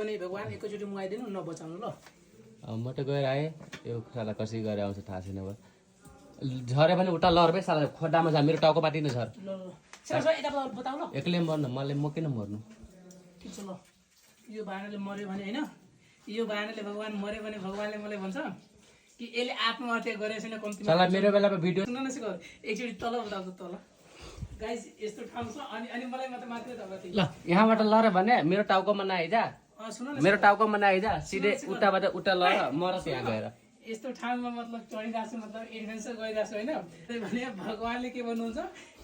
भगवान एकैचोटि मुआइदिनु नबचाउनु ल म त गएर आएँ यो साला कसरी गएर आउँछ थाहा छैन अब झऱ्यो भने उता लर्बै साला खोड्डामा जा मेरो टाउको बाटी नै झर बताउ ल एक्लै मर्नु मलाई म किन मर्नु ठिक छ ल यो बाणाले मर्यो भने होइन यो बाणाले भगवान मर्यो भने भगवानले मलाई भन्छ कि यसले आत्महत्या गरेको छैन कम्ती साला मेरो बेलामा भिडियो सुन न सिकर एकचोटि तल बताउँछु तल गाइस यस्तो ठाउँ छ अनि मलाई मात्र मात्रै तपाईँ ल यहाँबाट लऱ्यो भने मेरो टाउकोमा नआइजा सुन न मेरो टाउकोमा नआइजा सिधै उताबाट उता लर मरस यहाँ गएर यस्तो ठाउँमा मतलब चढिरहेको छु मतलब एडभेन्चर गरिरहेको छु होइन त्यही भने भगवानले के भन्नुहुन्छ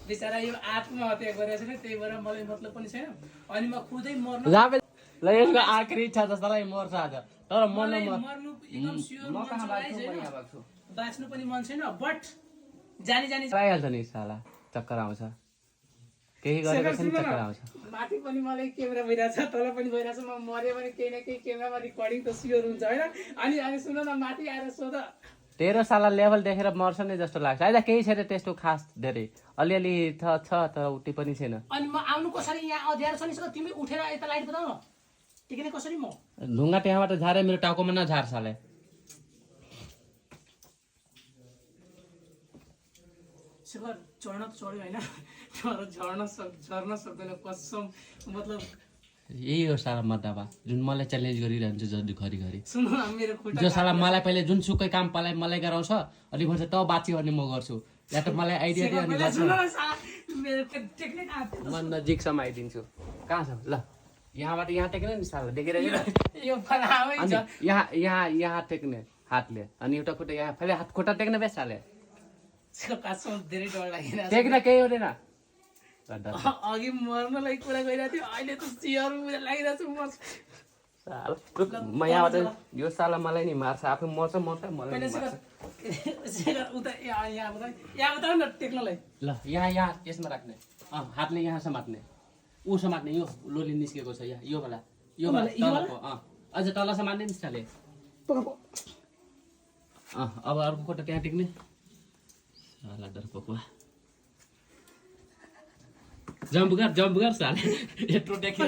बिचरा यो आत्महत्या गरेको छैन त्यही भएर मलाई मतलब पनि छैन अनि म खुदै मर्नु ल यसको आखिरी इच्छा जस्तोलाई मर्छ आज तर मर्नु एकदम स्योर बाँच्नु पनि मन छैन बट जानी पाइहाल्छ नि साला चक्कर आउँछ केही गरेको छैन चक्कर आउँछ माथि पनि मलाई क्यामेरा भइरहेछ तल पनि भइरहेछ म मर्यो भने केही न केही क्यामेरामा रिकर्डिङ त स्योर हुन्छ होइन अनि सुन न माथि आएर सोध तेरो साला लेभल देखेर मर्छ नै जस्तो लाग्छ आइज केही छैन त्यस्तो खास धेरै अलिअलि छ तर उति पनि छैन अनि म आउनु कसरी यहाँ अँध्यारो छ नि तिमी उठेर यता लाइट बताउ न टिक्ने कसरी म ढुङ्गा त्यहाँबाट झारे मेरो टाउकोमा नझार साले शिखर चढ्न त चढ्यो होइन तर झर्न सक्दैन कसम मतलब यही हो साला मद्दाबा जुन मलाई च्यालेन्ज गरिरहन्छ घरिघरि सुन न मेरो खुट्टा जो साला मलाई पहिले जुनसुकै काम मलाई गराउँछ अनि भन्छ त बाँच्यो भने म गर्छु या त मलाई आइडिया दियो अनि मेरो टेक्निक म नजिकसम्म आइदिन्छु कहाँ छ ल यहाँबाट यहाँ टेक्ने नि साला देखेर यो फलामै छ यहाँ टेक्ने हातले अनि एउटा खुट्टा यहाँ फेरि हात खुट्टा टेक्ने बेस साले कसम धेरै डर लागिरहेको टेक्न केही हुँदैन अघि मर्नलाई कुरा गरिरहेको थियो अहिले त चियर लागिरहेको छु म यहाँबाट यो साला मलाई नि मार्छ आफू मर्छ मलाई यहाँ बताउ न टेक्नलाई ल यहाँ यसमा राख्ने हातले यहाँ समात्ने ऊ समात्ने यो लोली निस्केको छ यहाँ यो बेला तलको अझ तल समात्ने नि साले अब अर्को खुट्टा त्यहाँ टेक्ने साला डरपोकुवा जम्प गर साले यत्रो देखिरा